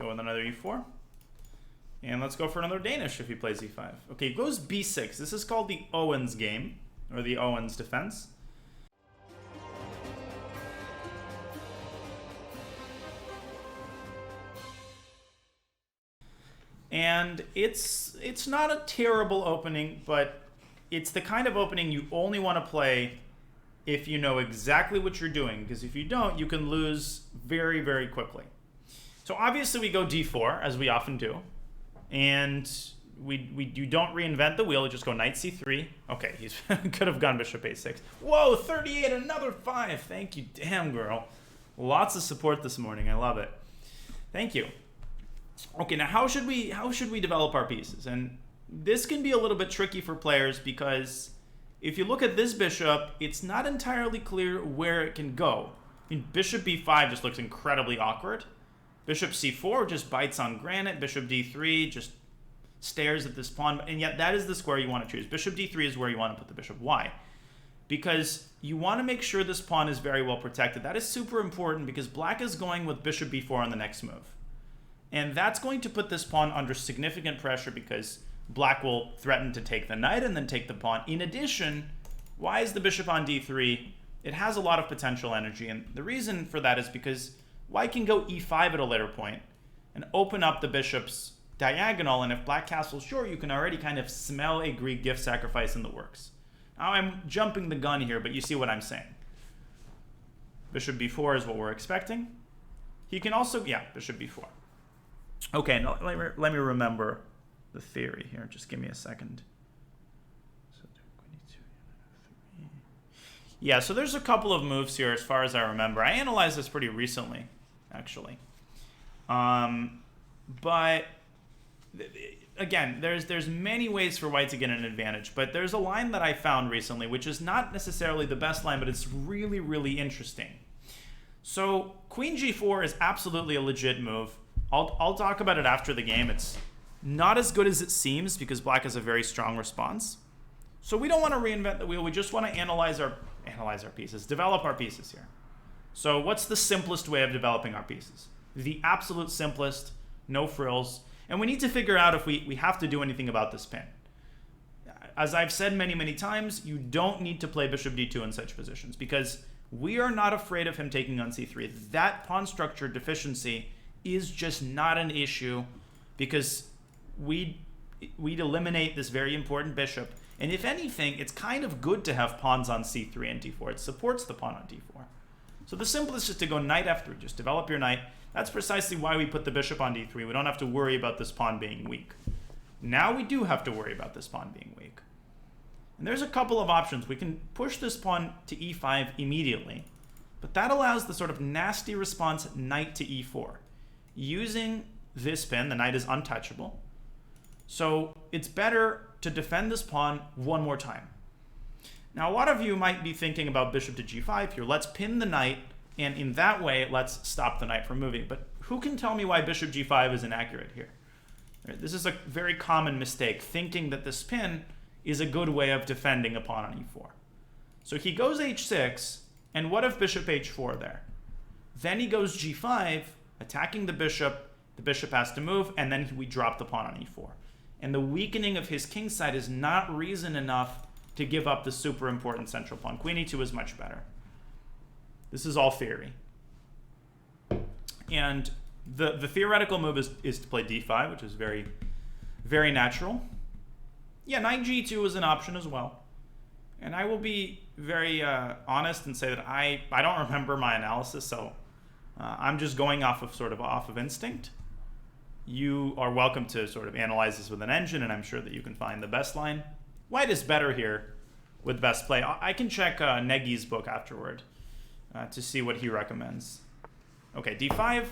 go with another e4. And let's go for another Danish if he plays e5. Okay, he goes b6. This is called the Owen's game, or the Owen's defense. And it's not a terrible opening, but it's the kind of opening you only want to play if you know exactly what you're doing, because if you don't, you can lose very, very quickly. So obviously we go d4, as we often do, and you don't reinvent the wheel, you just go knight c3. Okay, he could have gone bishop a6. Whoa, 38, another 5. Thank you, damn girl. Lots of support this morning, I love it. Thank you. Okay, now how should we develop our pieces? And this can be a little bit tricky for players because if you look at this bishop, it's not entirely clear where it can go. I mean, bishop b5 just looks incredibly awkward. Bishop c4 just bites on granite. Bishop d3 just stares at this pawn. And yet that is the square you want to choose. Bishop d3 is where you want to put the bishop. Why? Because you want to make sure this pawn is very well protected. That is super important because black is going with bishop b4 on the next move. And that's going to put this pawn under significant pressure because black will threaten to take the knight and then take the pawn. In addition, why is the bishop on d3? It has a lot of potential energy. And the reason for that is because white can go e5 at a later point and open up the bishop's diagonal. And if black castles short, you can already kind of smell a Greek gift sacrifice in the works. Now I'm jumping the gun here, but you see what I'm saying. Bishop b4 is what we're expecting. He can also, yeah, bishop b4. Okay, now let me remember the theory here. Just give me a second. Yeah, so there's a couple of moves here as far as I remember. I analyzed this pretty recently, actually. But again, there's many ways for white to get an advantage. But there's a line that I found recently, which is not necessarily the best line, but it's really, really interesting. So queen g4 is absolutely a legit move. I'll talk about it after the game. It's not as good as it seems because black has a very strong response. So we don't want to reinvent the wheel. We just want to analyze our pieces, develop our pieces here. So what's the simplest way of developing our pieces? The absolute simplest, no frills. And we need to figure out if we have to do anything about this pin. As I've said many, many times, you don't need to play bishop d2 in such positions because we are not afraid of him taking on c3. That pawn structure deficiency is just not an issue because we'd eliminate this very important bishop. And if anything, it's kind of good to have pawns on c3 and d4. It supports the pawn on d4. So the simplest is to go knight f3. Just develop your knight. That's precisely why we put the bishop on d3. We don't have to worry about this pawn being weak. Now we do have to worry about this pawn being weak. And there's a couple of options. We can push this pawn to e5 immediately. But that allows the sort of nasty response knight to e4. Using this pin, the knight is untouchable. So it's better to defend this pawn one more time. Now, a lot of you might be thinking about bishop to g5 here. Let's pin the knight, and in that way, let's stop the knight from moving. But who can tell me why bishop g5 is inaccurate here? This is a very common mistake, thinking that this pin is a good way of defending a pawn on e4. So he goes h6, and what if bishop h4 there? Then he goes g5, attacking the bishop has to move, and then we drop the pawn on e4. And the weakening of his king side is not reason enough to give up the super important central pawn. Queen e2 is much better. This is all theory. And the theoretical move is to play d5, which is very, very natural. Yeah, knight g2 is an option as well. And I will be very honest and say that I don't remember my analysis, so I'm just going off of instinct. You are welcome to sort of analyze this with an engine, and I'm sure that you can find the best line. White is better here with best play. I can check Negi's book afterward to see what he recommends. Okay, d5.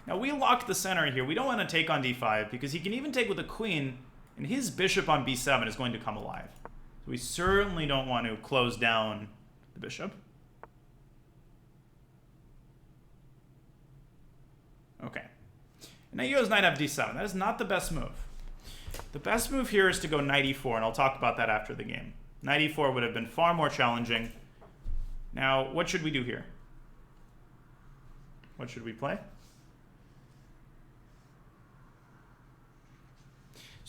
Now we locked the center here. We don't want to take on d5 because he can even take with a queen, and his bishop on b7 is going to come alive. So we certainly don't want to close down the bishop. Okay. Now he goes knight f d7. That is not the best move. The best move here is to go knight e4, and I'll talk about that after the game. Knight e4 would have been far more challenging. Now, what should we do here? What should we play?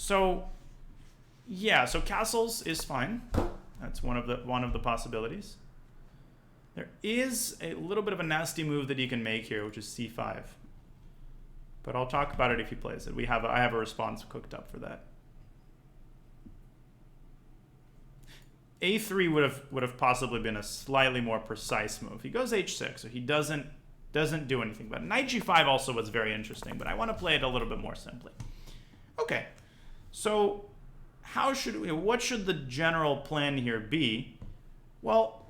So, yeah, so castles is fine. That's one of the possibilities. There is a little bit of a nasty move that he can make here, which is c5. But I'll talk about it if he plays it. I have a response cooked up for that. a3 would have possibly been a slightly more precise move. He goes h6, so he doesn't do anything. But knight g5 also was very interesting, but I want to play it a little bit more simply. Okay, so what should the general plan here be? Well,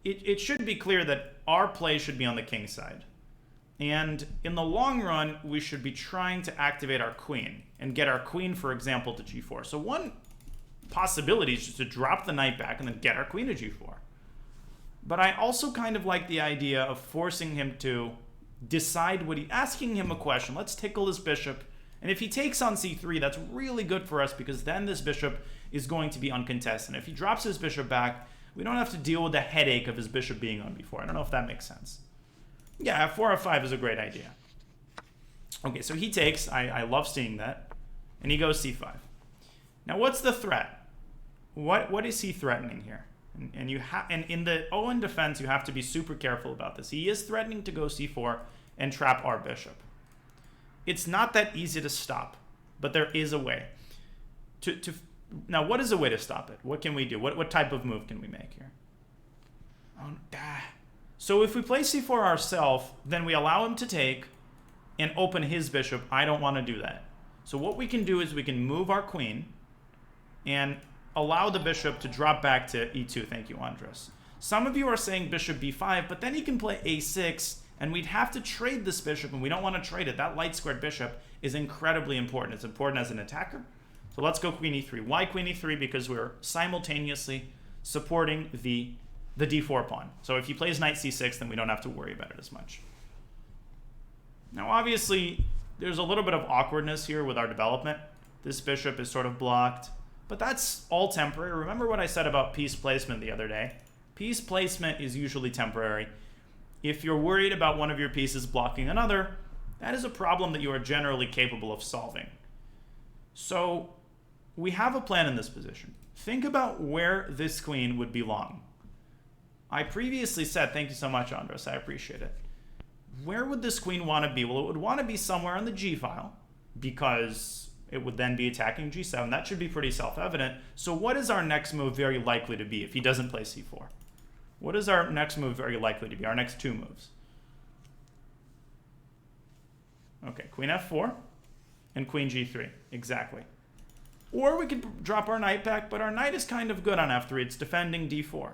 it should be clear that our play should be on the king side. And in the long run, we should be trying to activate our queen and get our queen, for example, to g4. So one possibility is just to drop the knight back and then get our queen to g4. But I also kind of like the idea of forcing him to decide asking him a question. Let's tickle this bishop. And if he takes on c3, that's really good for us because then this bishop is going to be uncontested. And if he drops his bishop back, we don't have to deal with the headache of his bishop being on b4. I don't know if that makes sense. Yeah, f4, f5 is a great idea. Okay, so he takes. I love seeing that. And he goes c5. Now, what's the threat? What is he threatening here? And in the Owen defense, you have to be super careful about this. He is threatening to go c4 and trap our bishop. It's not that easy to stop, but there is a way. Now, what is a way to stop it? What can we do? What type of move can we make here? So if we play c4 ourselves, then we allow him to take and open his bishop. I don't want to do that. So what we can do is we can move our queen and allow the bishop to drop back to e2. Thank you, Andres. Some of you are saying bishop b5, but then he can play a6, and we'd have to trade this bishop, and we don't want to trade it. That light squared bishop is incredibly important. It's important as an attacker. So let's go queen e3. Why queen e3? Because we're simultaneously supporting the d4 pawn. So if he plays knight c6, then we don't have to worry about it as much. Now, obviously, there's a little bit of awkwardness here with our development. This bishop is sort of blocked, but that's all temporary. Remember what I said about piece placement the other day? Piece placement is usually temporary. If you're worried about one of your pieces blocking another, that is a problem that you are generally capable of solving. So we have a plan in this position. Think about where this queen would belong. I previously said, thank you so much, Andres, I appreciate it. Where would this queen want to be? Well, it would want to be somewhere on the g file because it would then be attacking g7. That should be pretty self-evident. So what is our next move very likely to be if he doesn't play c4? What is our next move very likely to be? Our next two moves. Okay, queen f4 and queen g3. Exactly. Or we could drop our knight back, but our knight is kind of good on f3. It's defending d4.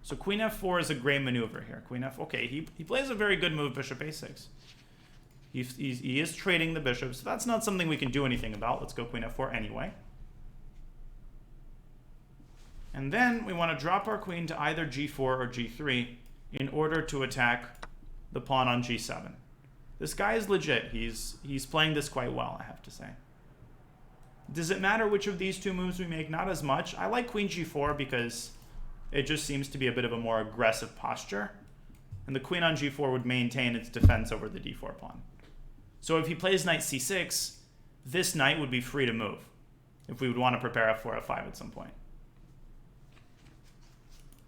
So queen f4 is a great maneuver here. Queen f. Okay, he plays a very good move, bishop a6. He is trading the bishop, so that's not something we can do anything about. Let's go queen f4 anyway. And then we want to drop our queen to either g4 or g3 in order to attack the pawn on g7. This guy is legit. He's playing this quite well, I have to say. Does it matter which of these two moves we make? Not as much. I like queen g4 because it just seems to be a bit of a more aggressive posture. And the queen on g4 would maintain its defense over the d4 pawn. So if he plays knight c6, this knight would be free to move if we would want to prepare f4, f5 at some point.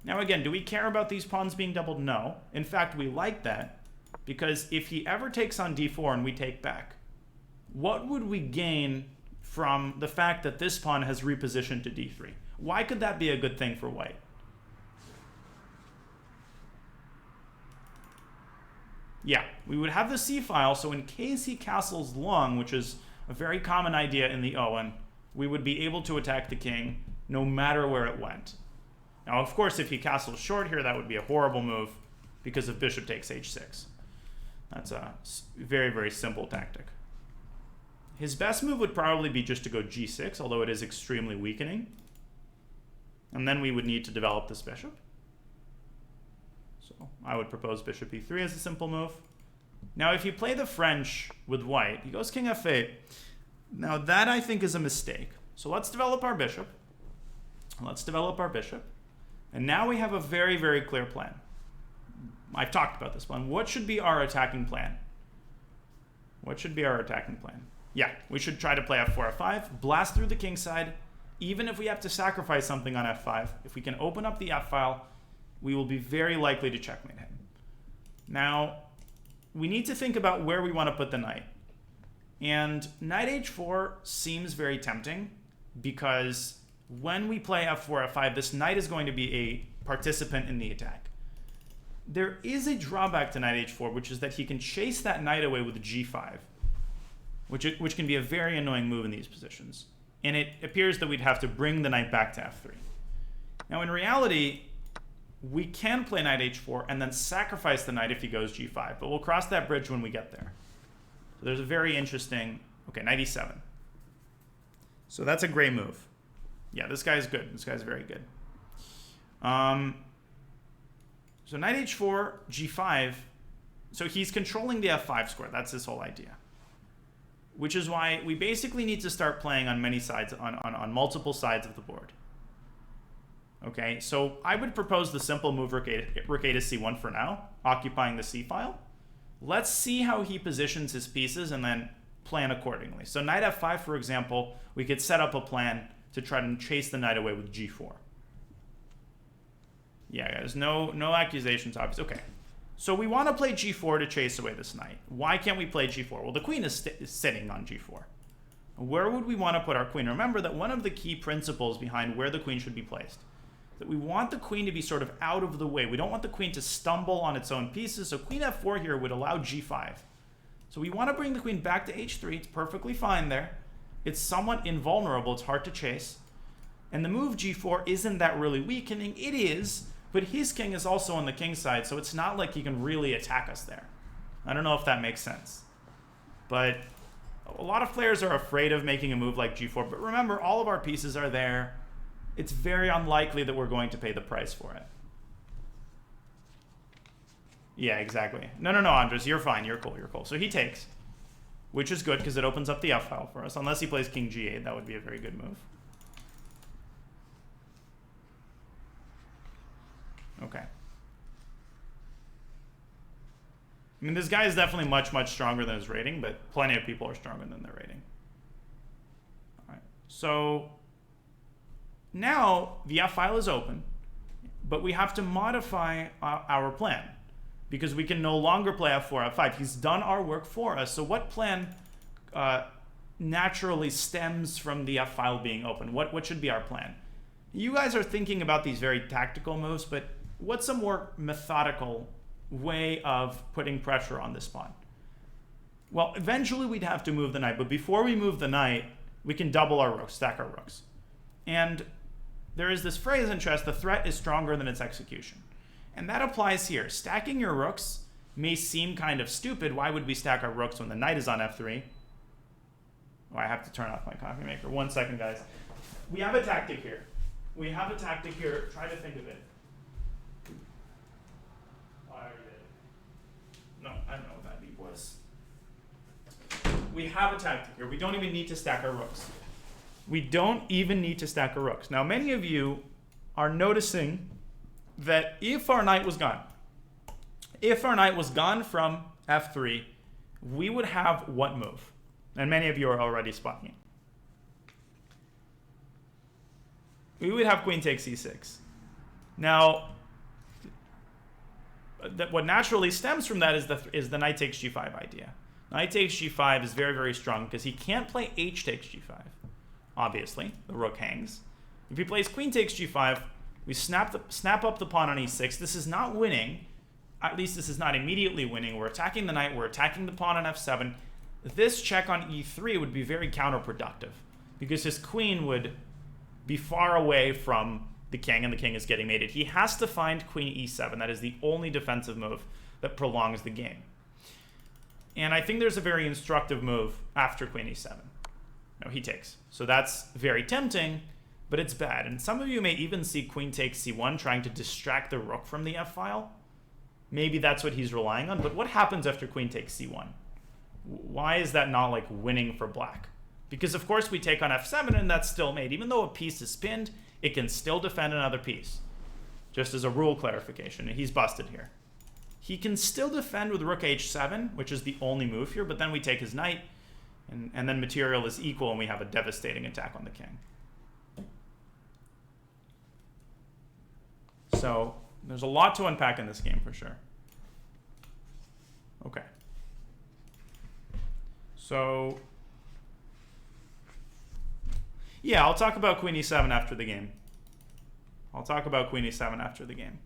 Now again, do we care about these pawns being doubled? No. In fact, we like that because if he ever takes on d4 and we take back, what would we gain from the fact that this pawn has repositioned to d3? Why could that be a good thing for white? Yeah, we would have the c-file, so in case he castles long, which is a very common idea in the Owen, we would be able to attack the king no matter where it went. Now, of course, if he castles short here, that would be a horrible move because of bishop takes h6. That's a very, very simple tactic. His best move would probably be just to go g6, although it is extremely weakening. And then we would need to develop this bishop. So I would propose bishop e3 as a simple move. Now, if you play the French with white, he goes king f8. Now, that I think is a mistake. So let's develop our bishop. Let's develop our bishop. And now we have a very, very clear plan. I've talked about this plan. What should be our attacking plan? What should be our attacking plan? Yeah, we should try to play f4, f5, blast through the king side. Even if we have to sacrifice something on f5, if we can open up the f-file, we will be very likely to checkmate him. Now, we need to think about where we want to put the knight. And knight h4 seems very tempting because when we play f4, f5, this knight is going to be a participant in the attack. There is a drawback to knight h4, which is that he can chase that knight away with g5, which can be a very annoying move in these positions. And it appears that we'd have to bring the knight back to f3. Now, in reality, we can play knight h4 and then sacrifice the knight if he goes g5, but we'll cross that bridge when we get there. So there's a very interesting... Okay, knight e7. So that's a great move. Yeah, this guy's good. This guy's very good. So knight h4, g5. So he's controlling the f5 square. That's his whole idea. Which is why we basically need to start playing on many sides, on multiple sides of the board. Okay, so I would propose the simple move rook a to c1 for now, occupying the c file. Let's see how he positions his pieces and then plan accordingly. So knight f5, for example, we could set up a plan to try to chase the knight away with g4. Yeah, guys, no accusations, obviously. Okay, so we want to play g4 to chase away this knight. Why can't we play g4? Well, the queen is sitting on g4. Where would we want to put our queen? Remember that one of the key principles behind where the queen should be placed, that we want the queen to be sort of out of the way. We don't want the queen to stumble on its own pieces, so queen f4 here would allow g5. So we want to bring the queen back to h3. It's perfectly fine there. It's somewhat invulnerable. It's hard to chase. And the move g4 isn't that really weakening. It is, but his king is also on the king side, so it's not like he can really attack us there. I don't know if that makes sense. But a lot of players are afraid of making a move like g4. But remember, all of our pieces are there. It's very unlikely that we're going to pay the price for it. Yeah, exactly. No, Andres, you're fine. You're cool. You're cool. So he takes, which is good because it opens up the f-file for us. Unless he plays king g8, that would be a very good move. Okay. I mean, this guy is definitely much, much stronger than his rating, but plenty of people are stronger than their rating. All right. So now the f-file is open, but we have to modify our plan because we can no longer play f4, f5. He's done our work for us. So what plan naturally stems from the f-file being open? What should be our plan? You guys are thinking about these very tactical moves, but what's a more methodical way of putting pressure on this pawn? Well, eventually we'd have to move the knight, but before we move the knight, we can double our rooks, stack our rooks. And there is this phrase in chess, the threat is stronger than its execution. And that applies here. Stacking your rooks may seem kind of stupid. Why would we stack our rooks when the knight is on f3? Oh, I have to turn off my coffee maker. 1 second, guys. We have a tactic here. Try to think of it. Oh, I already did. No, I don't know what that beep was. We have a tactic here. We don't even need to stack our rooks. Now, many of you are noticing that if our knight was gone from f3, we would have what move? And many of you are already spotting it. We would have queen takes e6. Now, what naturally stems from that is the knight takes g5 idea. Knight takes g5 is very, very strong because he can't play h takes g5. Obviously, the rook hangs. If he plays queen takes g5, we snap up the pawn on e6. This is not winning. At least this is not immediately winning. We're attacking the knight. We're attacking the pawn on f7. This check on e3 would be very counterproductive because his queen would be far away from the king, and the king is getting mated. He has to find queen e7. That is the only defensive move that prolongs the game. And I think there's a very instructive move after queen e7. No, he takes. So that's very tempting, but it's bad. And some of you may even see queen takes c1 trying to distract the rook from the f-file. Maybe that's what he's relying on. But what happens after queen takes c1? Why is that not like winning for black? Because of course we take on f7 and that's still mate. Even though a piece is pinned, it can still defend another piece. Just as a rule clarification, and he's busted here. He can still defend with rook h7, which is the only move here, but then we take his knight, And then material is equal, and we have a devastating attack on the king. So there's a lot to unpack in this game for sure. Okay. So yeah, I'll talk about queen e7 after the game. I'll talk about queen e7 after the game.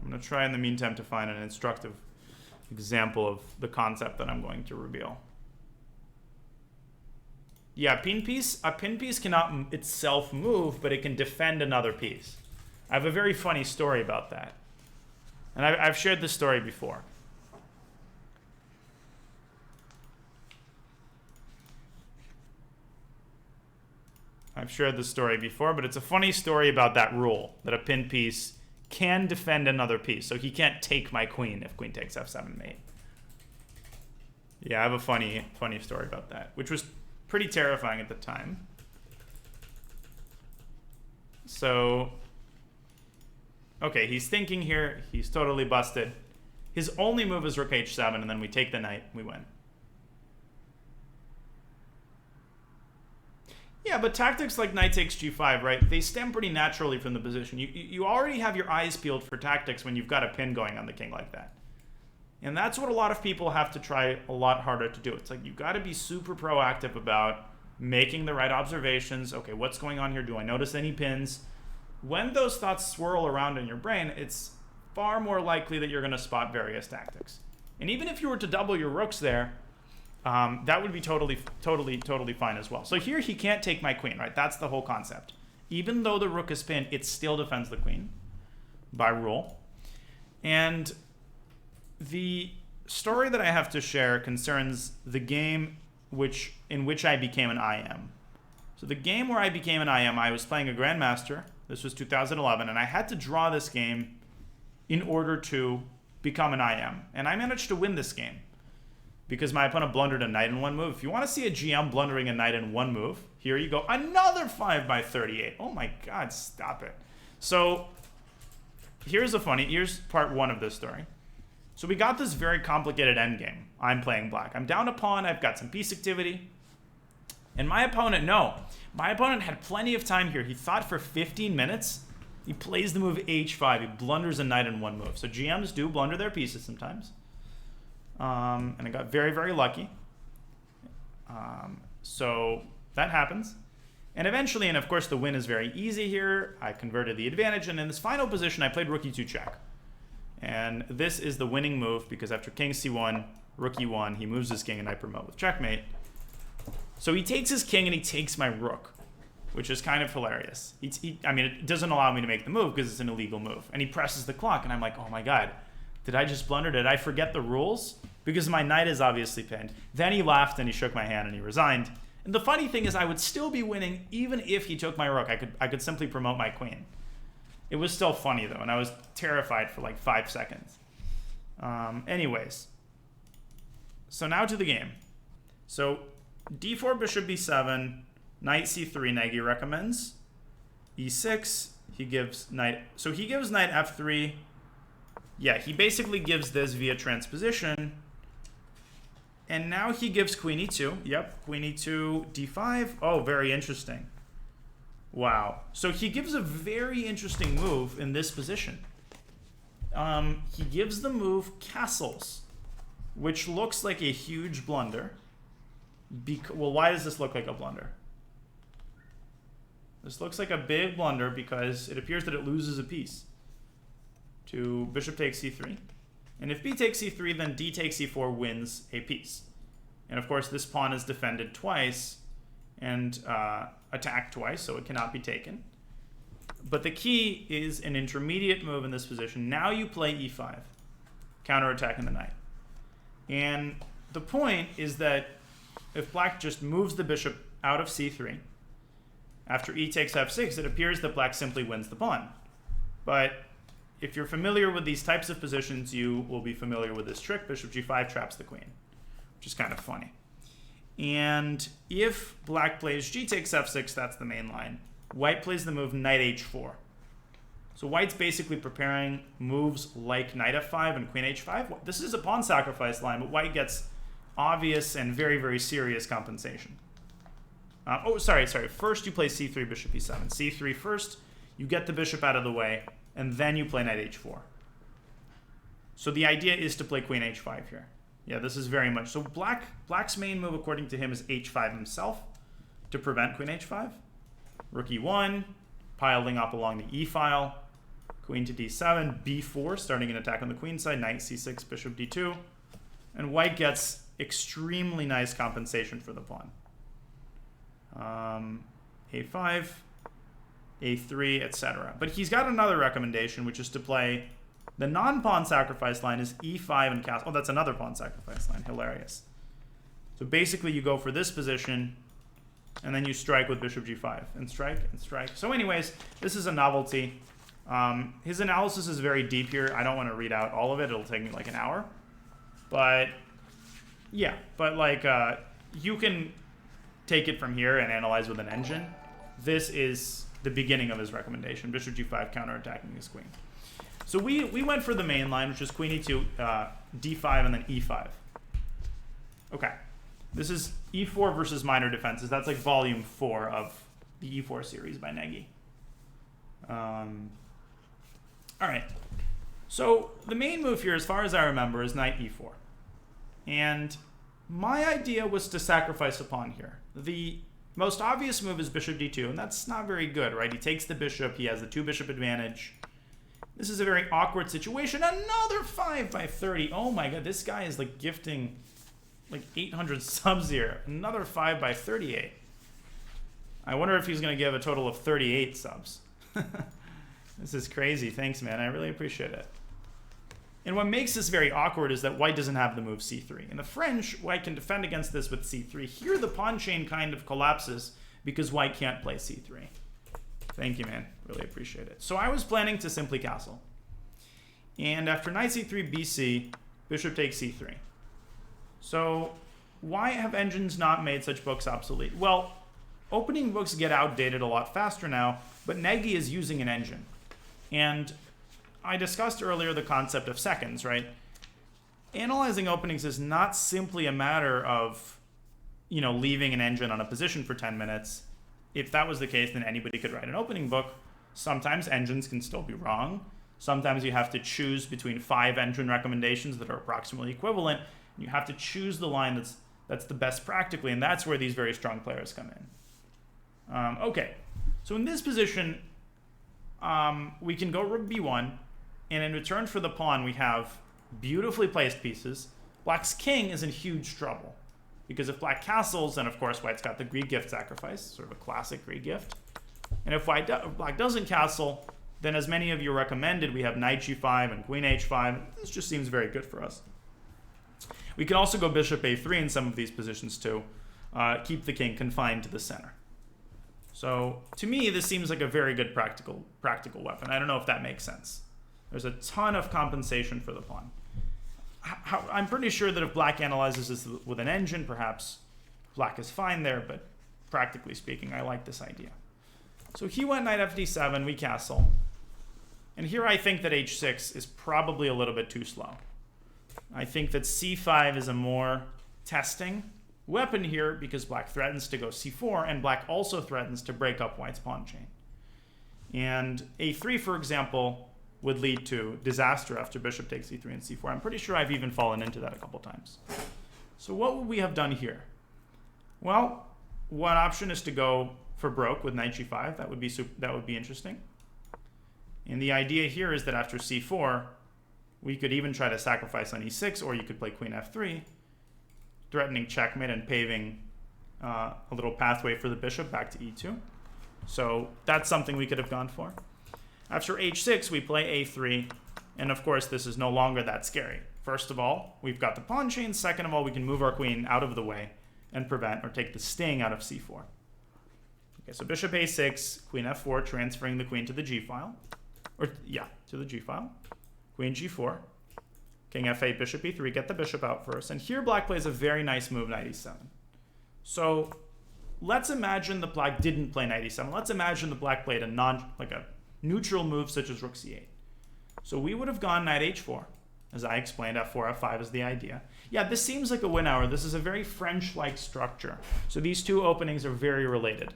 I'm going to try in the meantime to find an instructive example of the concept that I'm going to reveal. Yeah, a pin piece cannot itself move, but it can defend another piece. I have a very funny story about that. And I've shared this story before. I've shared this story before, but it's a funny story about that rule, that a pin piece can defend another piece. So he can't take my queen if queen takes f7 mate. Yeah, I have a funny story about that, which was pretty terrifying at the time. So, okay, he's thinking here. He's totally busted. His only move is rook h7, and then we take the knight. We win. Yeah, but tactics like knight takes g5, right? They stem pretty naturally from the position. You already have your eyes peeled for tactics when you've got a pin going on the king like that. And that's what a lot of people have to try a lot harder to do. It's like you've got to be super proactive about making the right observations. Okay, what's going on here? Do I notice any pins? When those thoughts swirl around in your brain, it's far more likely that you're going to spot various tactics. And even if you were to double your rooks there, that would be totally fine as well. So here he can't take my queen, right? That's the whole concept. Even though the rook is pinned, it still defends the queen by rule. And the story that I have to share concerns the game in which I became an IM. So the game where I became an IM, I was playing a Grandmaster. This was 2011, and I had to draw this game in order to become an IM. And I managed to win this game because my opponent blundered a knight in one move. If you want to see a GM blundering a knight in one move, here you go. Another 5x38. Oh my God, stop it. So here's part one of this story. So we got this very complicated endgame. I'm playing black. I'm down a pawn. I've got some piece activity. And my opponent had plenty of time here. He thought for 15 minutes. He plays the move h5. He blunders a knight in one move. So GMs do blunder their pieces sometimes. And I got very, very lucky. So that happens. And eventually, and of course the win is very easy here, I converted the advantage. And in this final position, I played rook e2 check. And this is the winning move because after king c1, rook e1, he moves his king and I promote with checkmate. So he takes his king and he takes my rook, which is kind of hilarious. I mean, it doesn't allow me to make the move because it's an illegal move. And he presses the clock and I'm like, oh my God, did I just blunder? Did I forget the rules? Because my knight is obviously pinned. Then he laughed and he shook my hand and he resigned. And the funny thing is I would still be winning even if he took my rook. I could simply promote my queen. It was still funny though, and I was terrified for like 5 seconds. Anyways, so now to the game. So d4, bishop b7, knight c3, Nagy recommends. e6, he gives knight. So he gives knight f3. Yeah, he basically gives this via transposition. And now he gives queen e2. Yep, queen e2, d5. Oh, very interesting. Wow. So he gives a very interesting move in this position. He gives the move castles, which looks like a huge blunder. Well, why does this look like a blunder? This looks like a big blunder because it appears that it loses a piece to bishop takes c3. And if b takes c3, then d takes c4 wins a piece. And of course, this pawn is defended twice and attacked twice, so it cannot be taken. But the key is an intermediate move in this position. Now you play e5, counterattacking the knight. And the point is that if black just moves the bishop out of c3, after e takes f6, it appears that black simply wins the pawn. But if you're familiar with these types of positions, you will be familiar with this trick. Bishop g5 traps the queen, which is kind of funny. And if black plays g takes f6, that's the main line. White plays the move knight h4. So white's basically preparing moves like knight f5 and queen h5. This is a pawn sacrifice line, but white gets obvious and very, very serious compensation. Sorry. First you play c3, bishop e7. c3 first, you get the bishop out of the way, and then you play knight h4. So the idea is to play queen h5 here. Yeah, this is very much. So black's main move, according to him, is h5 himself to prevent queen h5. Rook e1, piling up along the e file. Queen to d7, b4, starting an attack on the queen side. Knight c6, bishop d2. And white gets extremely nice compensation for the pawn. a5, a3, etc. But he's got another recommendation, which is to play the non-pawn sacrifice line is e5 and castle. Oh, that's another pawn sacrifice line. Hilarious. So basically you go for this position, and then you strike with bishop g5, and strike, and strike. So anyways, this is a novelty. His analysis is very deep here. I don't want to read out all of it. It'll take me like an hour. But yeah, but like you can take it from here and analyze with an engine. This is the beginning of his recommendation. Bishop g5 counterattacking his queen. So we went for the main line, which is queen e2, d5, and then e5. Okay. This is e4 versus minor defenses. That's like volume 4 of the e4 series by Nagy. All right. So the main move here, as far as I remember, is knight e4. And my idea was to sacrifice a pawn here. The most obvious move is bishop d2, and that's not very good, right? He takes the bishop. He has the 2-bishop advantage. This is a very awkward situation. Another 5 by 30. Oh my god, this guy is like gifting like 800 subs here. Another 5 by 38. I wonder if he's going to give a total of 38 subs. This is crazy. Thanks, man. I really appreciate it. And what makes this very awkward is that white doesn't have the move c3. In the French, white can defend against this with c3. Here, the pawn chain kind of collapses because white can't play c3. Thank you, man. Really appreciate it. So I was planning to simply castle. And after knight c3, bc, bishop takes c3. So why have engines not made such books obsolete? Well, opening books get outdated a lot faster now, but Nagy is using an engine. And I discussed earlier the concept of seconds, right? Analyzing openings is not simply a matter of, you know, leaving an engine on a position for 10 minutes. If that was the case, then anybody could write an opening book. Sometimes engines can still be wrong. Sometimes you have to choose between 5 engine recommendations that are approximately equivalent. And you have to choose the line that's the best practically, and that's where these very strong players come in. Okay, so in this position, we can go rook b1, and in return for the pawn, we have beautifully placed pieces. Black's king is in huge trouble, because if black castles, then of course white's got the Greek gift sacrifice, sort of a classic Greek gift. And if black doesn't castle, then as many of you recommended, we have knight g5 and queen h5. This just seems very good for us. We can also go bishop a3 in some of these positions too. Keep the king confined to the center. So to me, this seems like a very good practical weapon. I don't know if that makes sense. There's a ton of compensation for the pawn. I'm pretty sure that if black analyzes this with an engine, perhaps black is fine there, but practically speaking, I like this idea. So he went knight fd7, we castle. And here I think that h6 is probably a little bit too slow. I think that c5 is a more testing weapon here because black threatens to go c4, and black also threatens to break up white's pawn chain. And a3, for example, would lead to disaster after bishop takes e3 and c4. I'm pretty sure I've even fallen into that a couple times. So what would we have done here? Well, one option is to go for broke with knight g5. That would be interesting. And the idea here is that after c4, we could even try to sacrifice on e6, or you could play queen f3, threatening checkmate and paving a little pathway for the bishop back to e2. So that's something we could have gone for. After h6, we play a3, and of course this is no longer that scary. First of all, we've got the pawn chain. Second of all, we can move our queen out of the way and prevent or take the sting out of c4. Okay, so bishop a6, queen f4, transferring the queen to the g file. To the g file. Queen g4, king f8, bishop e3, get the bishop out first. And here black plays a very nice move, knight e7. So let's imagine the black didn't play knight e7. Let's imagine the black played a neutral moves such as rook c8. So we would have gone knight h4. As I explained, f4, f5 is the idea. Yeah, this seems like a win hour. This is a very French-like structure. So these two openings are very related.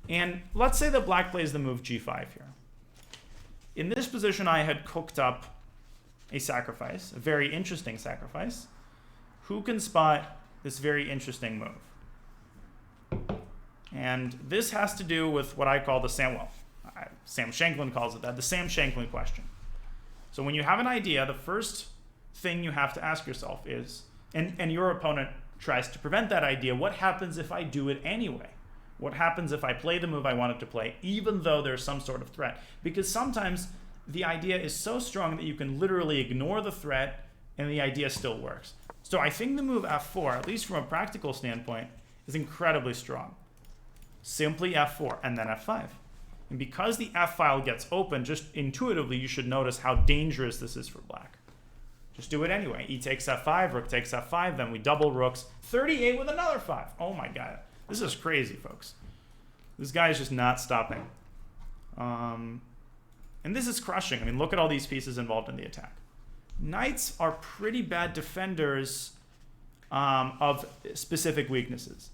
And let's say that black plays the move g5 here. In this position, I had cooked up a sacrifice, a very interesting sacrifice. Who can spot this very interesting move? And this has to do with what I call the Sam Shankland calls it that, the Sam Shankland question. So when you have an idea, the first thing you have to ask yourself is, and your opponent tries to prevent that idea, what happens if I do it anyway? What happens if I play the move I wanted to play, even though there's some sort of threat? Because sometimes the idea is so strong that you can literally ignore the threat and the idea still works. So I think the move f4, at least from a practical standpoint, is incredibly strong. Simply f4 and then f5. And because the f file gets open, just intuitively you should notice how dangerous this is for black. Just do it anyway. E takes f5, rook takes f5, then we double rooks. 38 with another 5. Oh my god. This is crazy, folks. This guy is just not stopping. And this is crushing. I mean, look at all these pieces involved in the attack. Knights are pretty bad defenders of specific weaknesses.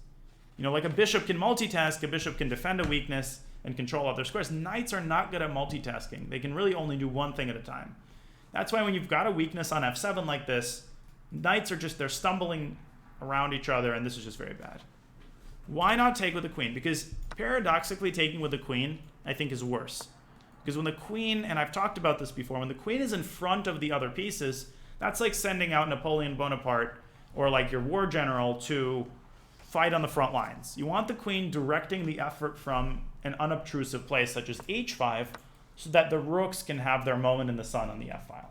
You know, like a bishop can multitask, a bishop can defend a weakness and control other squares. Knights are not good at multitasking. They can really only do one thing at a time. That's why when you've got a weakness on f7 like this, knights are just, they're stumbling around each other, and this is just very bad. Why not take with the queen? Because paradoxically, taking with the queen, I think, is worse. Because when the queen, and I've talked about this before, when the queen is in front of the other pieces, that's like sending out Napoleon Bonaparte or like your war general to fight on the front lines. You want the queen directing the effort from an unobtrusive place such as h5 so that the rooks can have their moment in the sun on the f-file.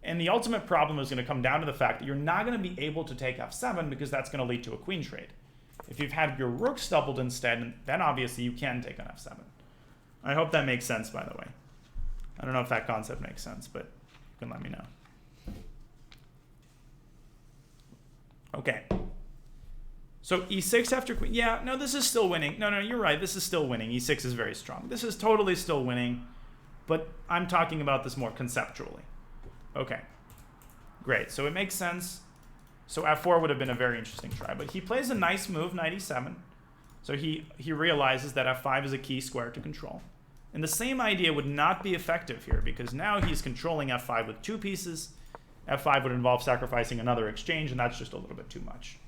And the ultimate problem is going to come down to the fact that you're not going to be able to take f7 because that's going to lead to a queen trade. If you've had your rooks doubled instead, then obviously you can take on f7. I hope that makes sense, by the way. I don't know if that concept makes sense, but you can let me know. Okay. So e6 after queen. Yeah, no, this is still winning. No, you're right. This is still winning. e6 is very strong. This is totally still winning, but I'm talking about this more conceptually. Okay. Great. So it makes sense. So f4 would have been a very interesting try, but he plays a nice move, knight e7. So he realizes that f5 is a key square to control. And the same idea would not be effective here because now he's controlling f5 with two pieces. f5 would involve sacrificing another exchange, and that's just a little bit too much.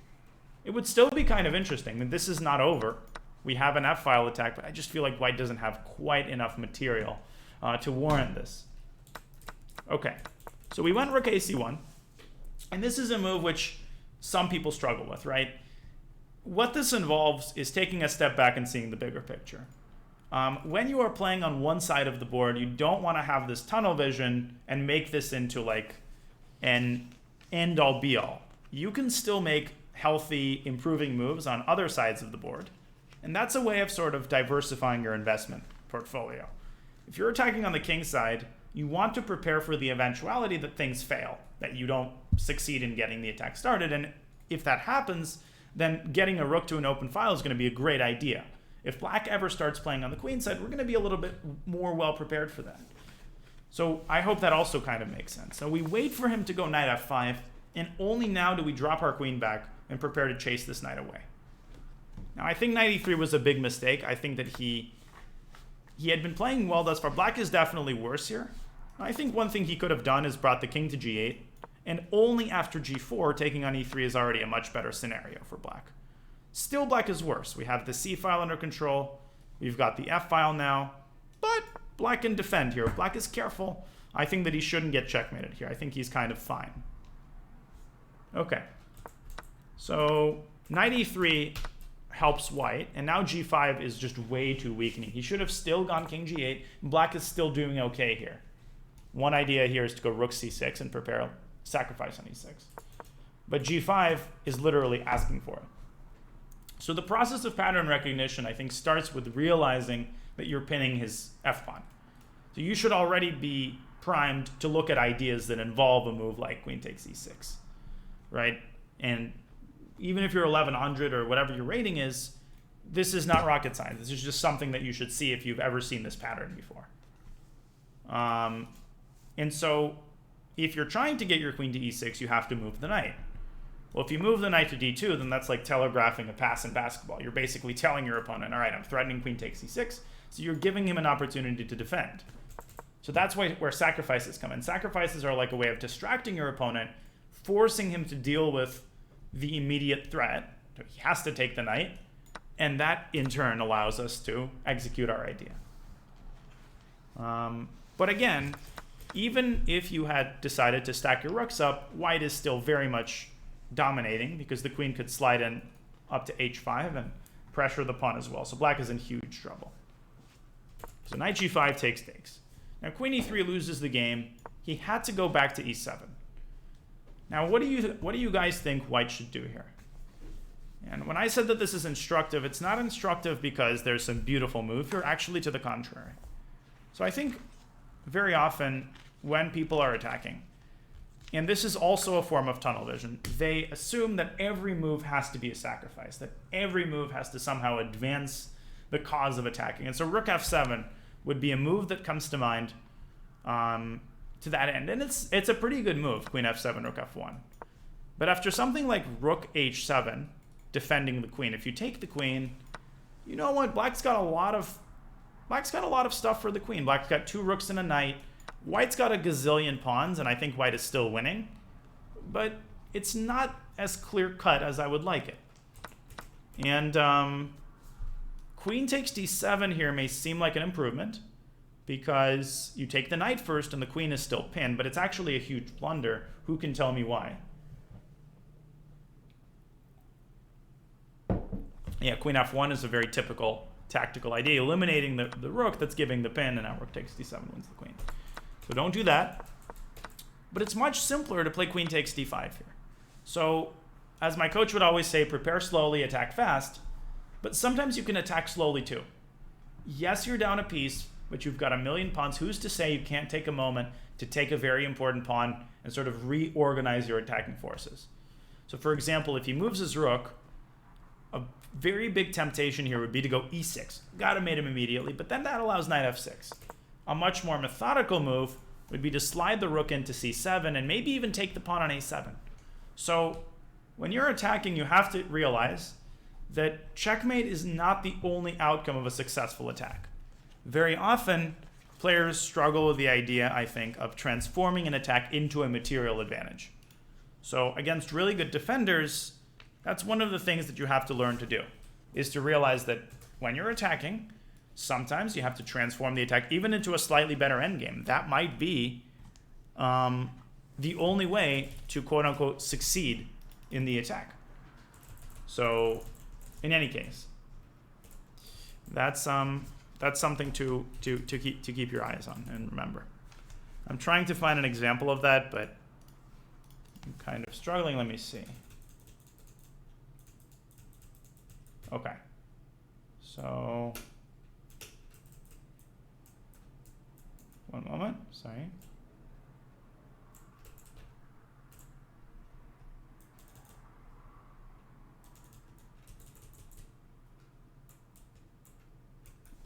It would still be kind of interesting. I mean, this is not over. We have an f-file attack, but I just feel like white doesn't have quite enough material to warrant this. Okay, so we went rook ac1. And this is a move which some people struggle with, right? What this involves is taking a step back and seeing the bigger picture. When you are playing on one side of the board, you don't want to have this tunnel vision and make this into like an end-all be-all. You can still make healthy, improving moves on other sides of the board. And that's a way of sort of diversifying your investment portfolio. If you're attacking on the king side, you want to prepare for the eventuality that things fail, that you don't succeed in getting the attack started. And if that happens, then getting a rook to an open file is going to be a great idea. If black ever starts playing on the queen side, we're going to be a little bit more well prepared for that. So I hope that also kind of makes sense. So we wait for him to go knight f5, and only now do we drop our queen back and prepare to chase this knight away. Now I think knight e3 was a big mistake. I think that he had been playing well thus far. Black is definitely worse here. I think one thing he could have done is brought the king to g8, and only after g4 taking on e3 is already a much better scenario for black. Still, black is worse. We have the c file under control. We've got the f file now, but black can defend here. If black is careful, I think that he shouldn't get checkmated here. I think he's kind of fine. Okay. So knight e3 helps white, and now g5 is just way too weakening. He should have still gone king g8. Black is still doing okay here. One idea here is to go rook c6 and prepare a sacrifice on e6. But g5 is literally asking for it. So the process of pattern recognition, I think, starts with realizing that you're pinning his f-pawn. So you should already be primed to look at ideas that involve a move like queen takes e6, right? And even if you're 1100 or whatever your rating is, this is not rocket science. This is just something that you should see if you've ever seen this pattern before. And so if you're trying to get your queen to e6, you have to move the knight. Well, if you move the knight to d2, then that's like telegraphing a pass in basketball. You're basically telling your opponent, all right, I'm threatening queen takes e6, so you're giving him an opportunity to defend. So that's where sacrifices come in. Sacrifices are like a way of distracting your opponent, forcing him to deal with the immediate threat. So he has to take the knight, and that in turn allows us to execute our idea. But again, even if you had decided to stack your rooks up, white is still very much dominating because the queen could slide in up to h5 and pressure the pawn as well. So black is in huge trouble. So knight g5 takes. Now queen e3 loses the game. He had to go back to e7. Now what do you guys think white should do here? And when I said that this is instructive, it's not instructive because there's some beautiful move here, actually to the contrary. So I think very often when people are attacking, and this is also a form of tunnel vision, they assume that every move has to be a sacrifice, that every move has to somehow advance the cause of attacking. And so rook f7 would be a move that comes to mind to that end. And it's a pretty good move, queen f7, rook f1. But after something like rook h7, defending the queen, if you take the queen, you know what? Black's got a lot of stuff for the queen. Black's got 2 rooks and a knight. White's got a gazillion pawns, and I think white is still winning. But it's not as clear-cut as I would like it. And queen takes d7 here may seem like an improvement because you take the knight first and the queen is still pinned, but it's actually a huge blunder. Who can tell me why? Yeah, queen f1 is a very typical tactical idea, eliminating the rook that's giving the pin, and now rook takes d7 wins the queen. So don't do that. But it's much simpler to play queen takes d5 here. So as my coach would always say, prepare slowly, attack fast. But sometimes you can attack slowly too. Yes, you're down a piece, but you've got a million pawns. Who's to say you can't take a moment to take a very important pawn and sort of reorganize your attacking forces? So for example, if he moves his rook, a very big temptation here would be to go e6. Gotta mate him immediately, but then that allows knight f6. A much more methodical move would be to slide the rook into c7 and maybe even take the pawn on a7. So when you're attacking, you have to realize that checkmate is not the only outcome of a successful attack. Very often, players struggle with the idea, I think, of transforming an attack into a material advantage. So against really good defenders, that's one of the things that you have to learn to do, is to realize that when you're attacking, sometimes you have to transform the attack even into a slightly better endgame. That might be the only way to quote-unquote succeed in the attack. So in any case, that's something to keep your eyes on and remember. I'm trying to find an example of that, but I'm kind of struggling. Let me see. Okay, so one moment, sorry.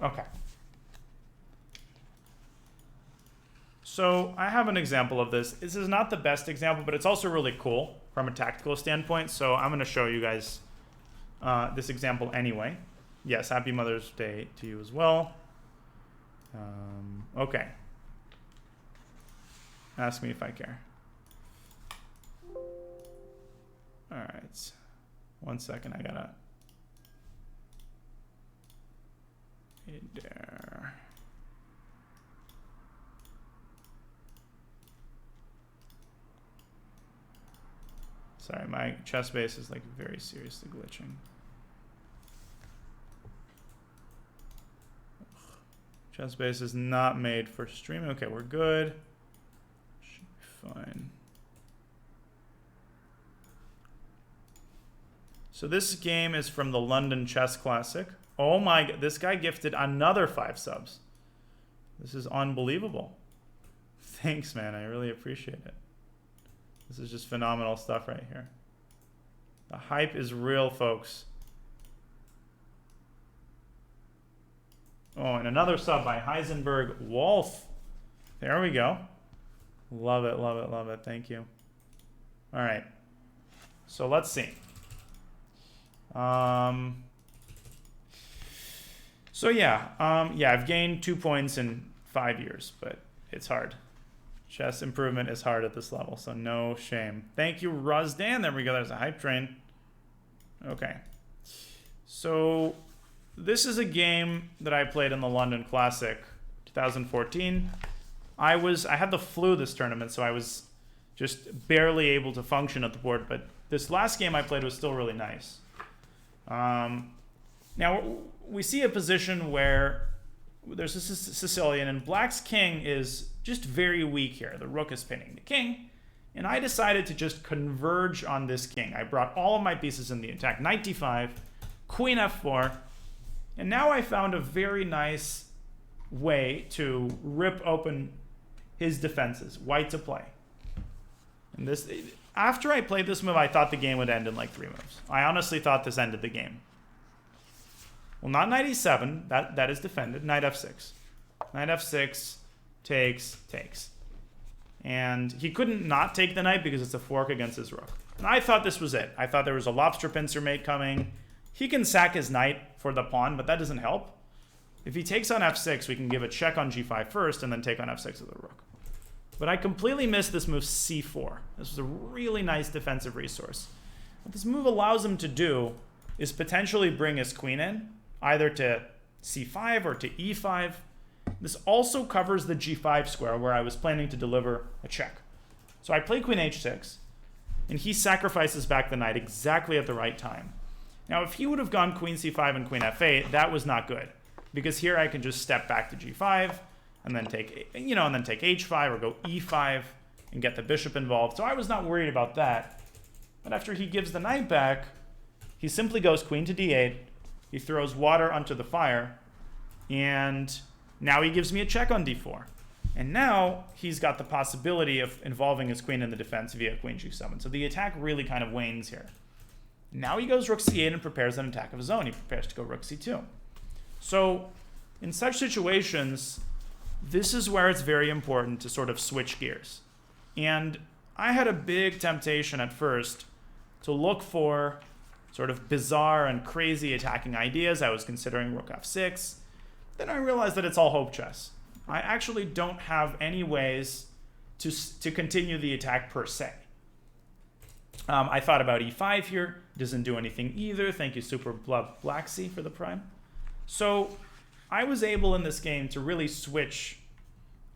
Okay. So I have an example of this. This is not the best example, but it's also really cool from a tactical standpoint. So I'm going to show you guys this example anyway. Yes, happy Mother's Day to you as well. Okay. Ask me if I care. All right. 1 second, I gotta... there. Sorry, my chess base is like very seriously glitching. Chess base is not made for streaming. Okay, we're good. Should be fine. So this game is from the London Chess Classic. Oh my god, this guy gifted another 5 subs. This is unbelievable. Thanks, man. I really appreciate it. This is just phenomenal stuff right here. The hype is real, folks. Oh, and another sub by Heisenberg Wolf. There we go. Love it, love it, love it. Thank you. All right. So let's see. So yeah, I've gained 2 points in 5 years, but it's hard. Chess improvement is hard at this level, so no shame. Thank you, Ruzdan. There we go. There's a hype train. Okay. So this is a game that I played in the London Classic 2014. I had the flu this tournament, so I was just barely able to function at the board, but this last game I played was still really nice. Now, we see a position where there's a Sicilian, and Black's king is just very weak here. The rook is pinning the king, and I decided to just converge on this king. I brought all of my pieces in the attack. Knight d5, queen f4, and now I found a very nice way to rip open his defenses. White to play. And this, after I played this move, I thought the game would end in like 3 moves. I honestly thought this ended the game. Well, not knight e7. That is defended. Knight f6. Knight f6 takes. And he couldn't not take the knight because it's a fork against his rook. And I thought this was it. I thought there was a lobster pincer mate coming. He can sack his knight for the pawn, but that doesn't help. If he takes on f6, we can give a check on g5 first and then take on f6 with the rook. But I completely missed this move c4. This was a really nice defensive resource. What this move allows him to do is potentially bring his queen in, either to c5 or to e5. This also covers the g5 square where I was planning to deliver a check. So I play queen h6, and he sacrifices back the knight exactly at the right time. Now, if he would have gone queen c5 and queen f8, that was not good, because here I can just step back to g5 and then take, and then take h5 or go e5 and get the bishop involved. So I was not worried about that. But after he gives the knight back, he simply goes queen to d8. He throws water onto the fire, and now he gives me a check on d4. And now he's got the possibility of involving his queen in the defense via queen g7. So the attack really kind of wanes here. Now he goes rook c8 and prepares an attack of his own. He prepares to go rook c2. So in such situations, this is where it's very important to sort of switch gears. And I had a big temptation at first to look for sort of bizarre and crazy attacking ideas. I was considering rook f6. Then I realized that it's all hope chess. I actually don't have any ways to continue the attack per se. I thought about e5 here. Doesn't do anything either. Thank you, super-blacksy, for the prime. So I was able in this game to really switch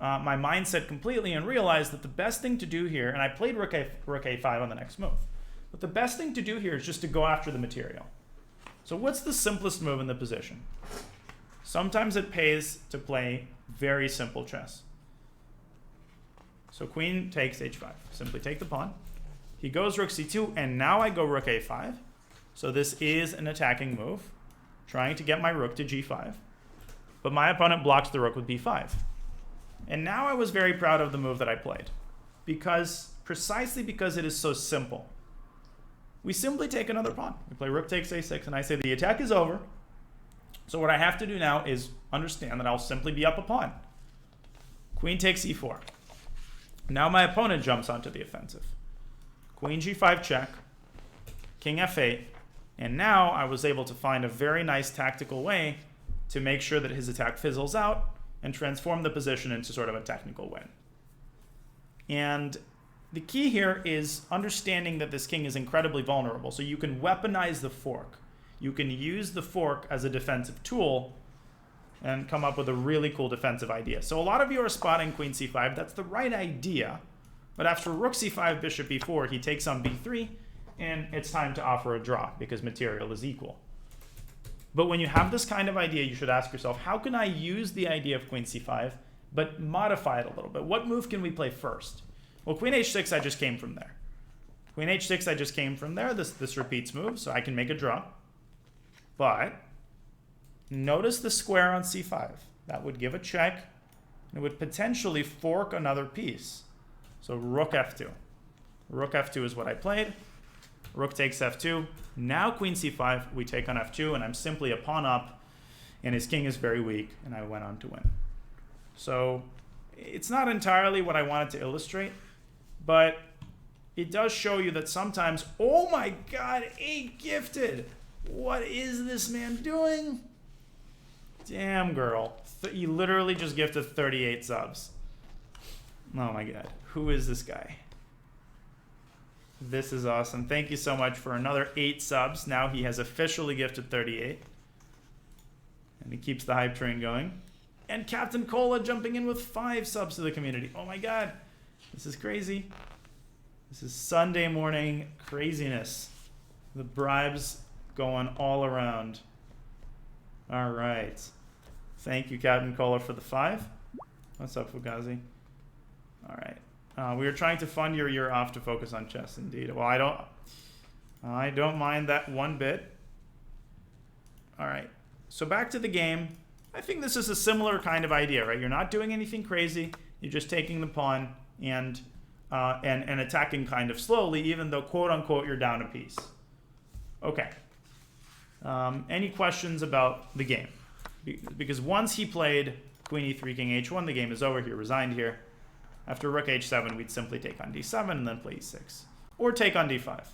my mindset completely and realize that the best thing to do here, and I played rook a5 on the next move, but the best thing to do here is just to go after the material. So what's the simplest move in the position? Sometimes it pays to play very simple chess. So queen takes h5. Simply take the pawn. He goes rook c2, and now I go rook a5. So this is an attacking move, trying to get my rook to g5. But my opponent blocks the rook with b5. And now I was very proud of the move that I played, precisely because it is so simple. We simply take another pawn. We play rook takes a6, and I say the attack is over. So what I have to do now is understand that I'll simply be up a pawn. Queen takes e4. Now my opponent jumps onto the offensive. Queen g5 check, king f8, and now I was able to find a very nice tactical way to make sure that his attack fizzles out and transform the position into sort of a technical win. And the key here is understanding that this king is incredibly vulnerable. So you can weaponize the fork. You can use the fork as a defensive tool and come up with a really cool defensive idea. So a lot of you are spotting queen c5. That's the right idea. But after rook c5, bishop b4, he takes on b3, and it's time to offer a draw because material is equal. But when you have this kind of idea, you should ask yourself, how can I use the idea of queen c5, but modify it a little bit? What move can we play first? Well, queen h6, I just came from there. Queen h6, I just came from there. This repeats move, so I can make a draw. But notice the square on c5. That would give a check, and it would potentially fork another piece. So rook f2. Rook f2 is what I played. Rook takes f2. Now queen c5, we take on f2, and I'm simply a pawn up, and his king is very weak, and I went on to win. So It's not entirely what I wanted to illustrate, but it does show you that sometimes, oh my god, 8 gifted. What is this man doing? Damn, girl. You literally just gifted 38 subs. Oh my god. Who is this guy? This is awesome. Thank you so much for another 8 subs. Now he has officially gifted 38. And he keeps the hype train going. And Captain Cola jumping in with 5 subs to the community. Oh my god. This is crazy. This is Sunday morning craziness. The bribes going all around. All right. Thank you, Captain Cola, for the 5. What's up, Fugazi? All right. We were trying to fund your year off to focus on chess, indeed. Well, I don't mind that one bit. All right. So back to the game. I think this is a similar kind of idea, right? You're not doing anything crazy. You're just taking the pawn and attacking kind of slowly, even though, quote unquote, you're down a piece. Okay. Any questions about the game? Because once he played Queen E3, King H1, the game is over. He resigned here. After Rook H7, we'd simply take on D7 and then play E6. Or take on D5.